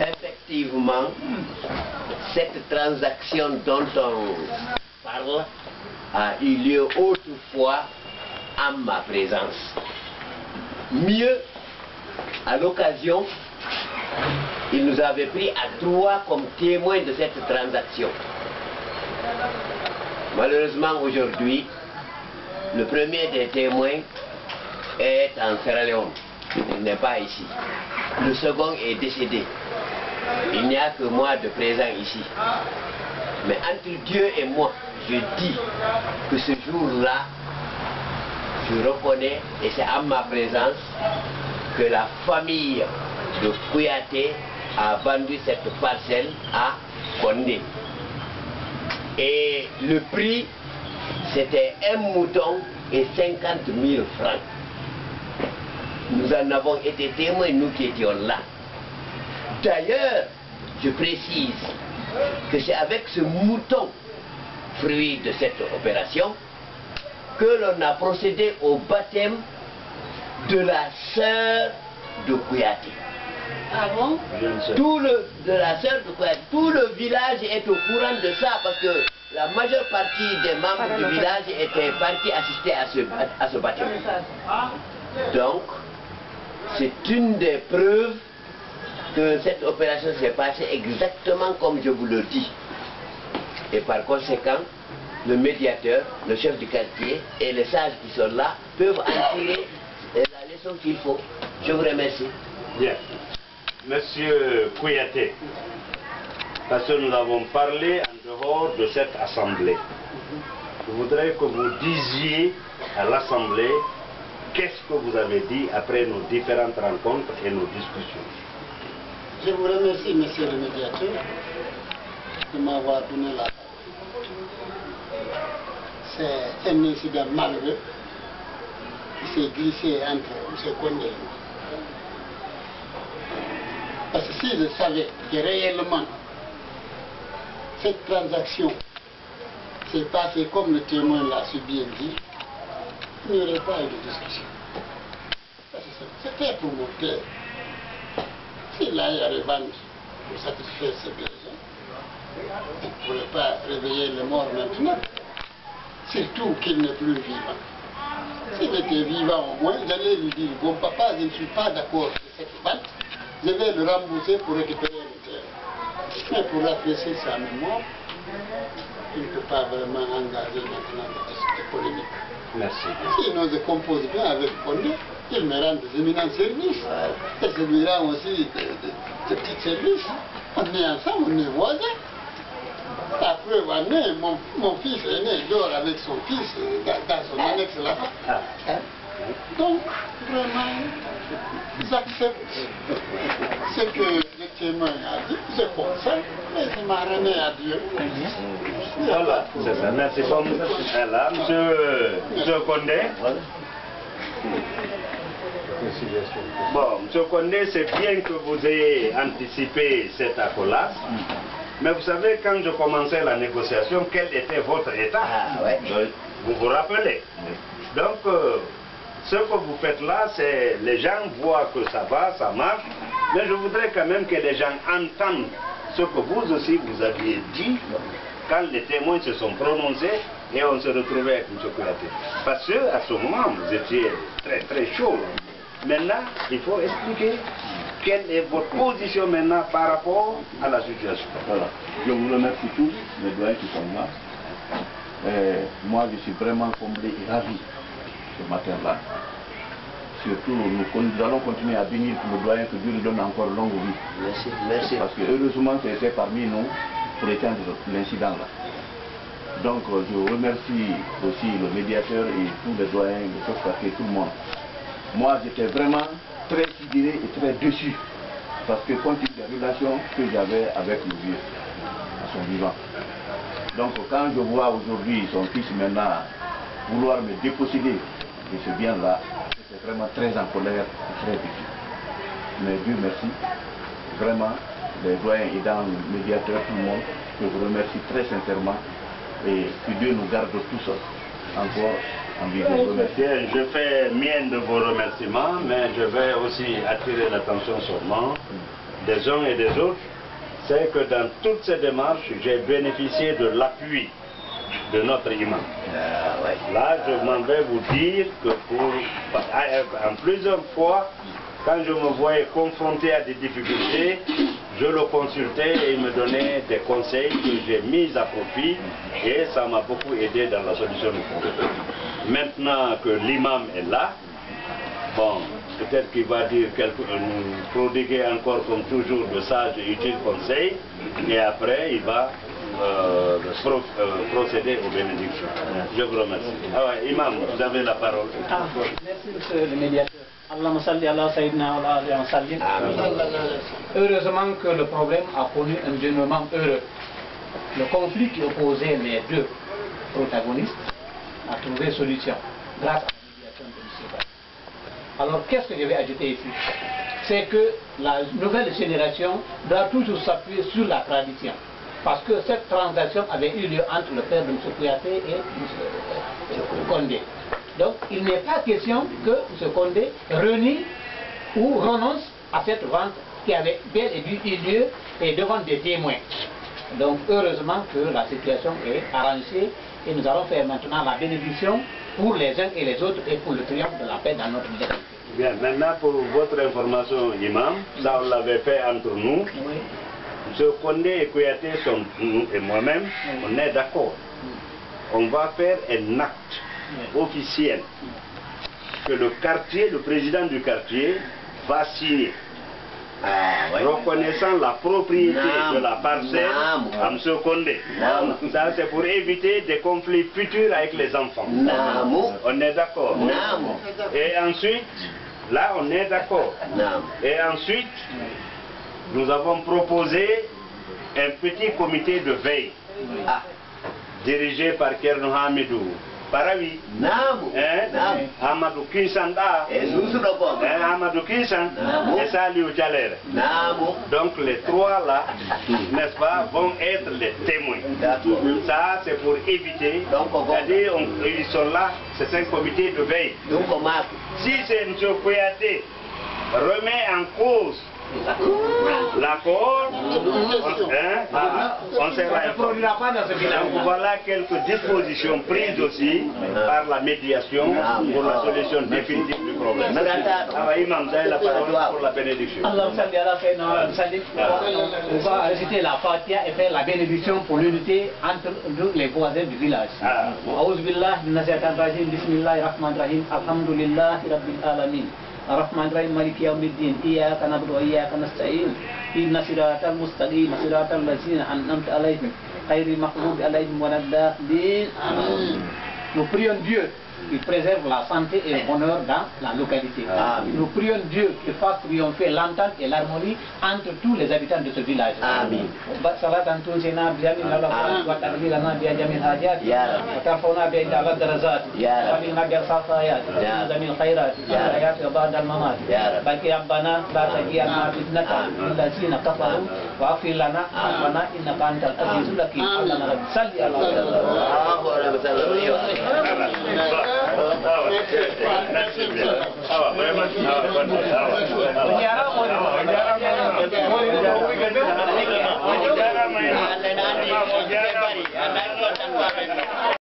Effectivement, cette transaction dont on parle a eu lieu autrefois en ma présence. Mieux, à l'occasion, il nous avait pris à 3 comme témoins de cette transaction. Malheureusement, aujourd'hui, le premier des témoins est en Sierra Leone. Il n'est pas ici. Le second est décédé. Il n'y a que moi de présent ici. Mais entre Dieu et moi, je dis que ce jour-là, je reconnais, et c'est à ma présence, que la famille de Kouyaté a vendu cette parcelle à Condé. Et le prix, c'était 1 mouton et 50 000 francs. Nous en avons été témoins, nous qui étions là. D'ailleurs, je précise que c'est avec ce mouton, fruit de cette opération, que l'on a procédé au baptême de la sœur de Kouyaté. Ah bon? Tout le village est au courant de ça parce que la majeure partie des membres du village étaient partis assister à ce baptême. Donc, c'est une des preuves que cette opération s'est passée exactement comme je vous le dis. Et par conséquent, le médiateur, le chef du quartier et les sages qui sont là peuvent en tirer la leçon qu'il faut. Je vous remercie. Bien. Monsieur Kouyaté, parce que nous avons parlé en dehors de cette assemblée, je voudrais que vous disiez à l'assemblée qu'est-ce que vous avez dit après nos différentes rencontres et nos discussions. Je vous remercie, monsieur le médiateur, de m'avoir donné la parole. C'est un incident malheureux qui s'est glissé entre M. Condé et moi. Parce que si je savais que réellement cette transaction s'est passée comme le témoin l'a si bien dit, il n'y aurait pas eu de discussion. C'était pour mon cœur. S'il a eu à revendre pour satisfaire ses besoins, il ne pourrait pas réveiller les morts maintenant. Surtout qu'il n'est plus vivant. S'il était vivant au moins, j'allais lui dire, bon papa, je ne suis pas d'accord avec cette vente, je vais le rembourser pour récupérer le terrain. Mais pour rafraîchir sa mémoire, il ne peut pas vraiment engager maintenant cette polémique. Merci. Sinon, je compose bien avec Condé, il me rend des éminents services. Et je lui rend aussi de petits services. On est ensemble, on est voisins. La preuve en est, mon fils aîné dort avec son fils dans son annexe là-bas. Donc, vraiment, j'accepte ce que le témoin a dit, je consens, mais je m'en remets à Dieu. Voilà, c'est ça. Merci beaucoup. Voilà, monsieur Condé. Bon, monsieur Condé, c'est bien que vous ayez anticipé cet accolade. Mais vous savez, quand je commençais la négociation, quel était votre état? Vous vous rappelez? Donc, ce que vous faites là, c'est les gens voient que ça va, ça marche, mais je voudrais quand même que les gens entendent ce que vous aussi vous aviez dit quand les témoins se sont prononcés et on se retrouvait avec M. Kouyaté. Parce que à ce moment, vous étiez très très chaud. Maintenant, il faut expliquer quelle est votre position maintenant par rapport à la situation. Voilà. Je vous remercie tous, les doyens qui sont là. Moi, je suis vraiment comblé et ravi ce matin-là. Surtout, nous allons continuer à bénir pour le doyen, que Dieu lui donne encore longue vie. Merci, merci. Parce que heureusement qu'il était parmi nous pour éteindre l'incident-là. Donc, je remercie aussi le médiateur et tous les doyens, le chef-quartier, tout le monde. Moi, j'étais vraiment très sidéré et très déçu. Parce que compte tenu des relations que j'avais avec le vieux, à son vivant. Donc, quand je vois aujourd'hui son fils maintenant vouloir me déposséder de ce bien-là, j'étais vraiment très en colère et très déçu. Mais Dieu merci, vraiment, les doyens aidants, le médiateur, tout le monde, je vous remercie très sincèrement et que Dieu nous garde tous encore en vie. Bien, je fais mien de vos remerciements, mais je vais aussi attirer l'attention sur moi. des uns et des autres, c'est que dans toutes ces démarches, j'ai bénéficié de l'appui de notre imam. Là, je m'en vais vous dire que en plusieurs fois, quand je me voyais confronté à des difficultés, je le consultais et il me donnait des conseils que j'ai mis à profit et ça m'a beaucoup aidé dans la solution du problème. Maintenant que l'imam est là, bon, peut-être qu'il va dire nous prodiguer encore comme toujours de sages et utiles conseils et après il va procéder aux bénédictions. Je vous remercie. Ah ouais, imam, vous avez la parole. Merci monsieur le médiateur. Allahumma salli ala sayyidina wa ala alihi wa sallim. Heureusement que le problème a connu un dénouement heureux. Le conflit qui opposait les deux protagonistes a trouvé solution grâce à la médiation de M. Ba. Alors qu'est-ce que je vais ajouter ici? C'est que la nouvelle génération doit toujours s'appuyer sur la tradition. Parce que cette transaction avait eu lieu entre le père de M. Kouyaté et M. Condé. Donc il n'est pas question que M. Condé renie ou renonce à cette vente qui avait bel et bien eu lieu et devant des témoins. Donc heureusement que la situation est arrangée et nous allons faire maintenant la bénédiction pour les uns et les autres et pour le triomphe de la paix dans notre vie. Bien, maintenant pour votre information, imam, ça on l'avait fait entre nous. Oui. M. Condé et Kouyaté sont, nous et moi-même, on est d'accord. On va faire un acte officiel que le quartier, le président du quartier va signer. Reconnaissant la propriété de la parcelle à M. Condé. Ça c'est pour éviter des conflits futurs avec les enfants. On est d'accord. Et ensuite, là on est d'accord. Et ensuite, nous avons proposé un petit comité de veille dirigé par Kerno Hamidou Parawi, Amadou Kinsanda, Amadou Kinsan et Saliou Tchalere. Donc les trois là, n'est-ce pas, vont être les témoins. Ça c'est pour éviter, c'est-à-dire ils sont là, c'est un comité de veille. Si c'est M. Kouyaté remet en cause l'accord, on sera informé. Donc voilà quelques dispositions prises aussi par la médiation pour la solution définitive du problème. Imam, vous avez la parole pour la bénédiction. On va réciter la Fatiha et faire la bénédiction pour l'unité entre les voisins du village. Aouzbillah, bismillahirrahmanirrahim, alhamdulillahi rabbil alamin. الرحمن الرحيم مالك يوم الدين إياك نعبد وإياك نستعين إن صراط المستقيم صراط الذين أنعمت عليهم غير المغضوب عليهم ولا الضالين. Nous prions Dieu qu'il préserve la santé et le bonheur dans la localité. Nous prions Dieu qu'il fasse triompher l'entente et l'harmonie entre tous les habitants de ce village. Amen. Salatan tunsina bijamin Allah wa ta'lilana bi jamil hajat wa tarfuna bi ala darajat wa lana bi safayat wa jamil khairat ayat wa ba'da al mamat baki rabbana la tajiyana fitnatan allazina kafaru wa afil lana rabbana innaka antal azizul hakim. Allahumma salli ala Sayyidina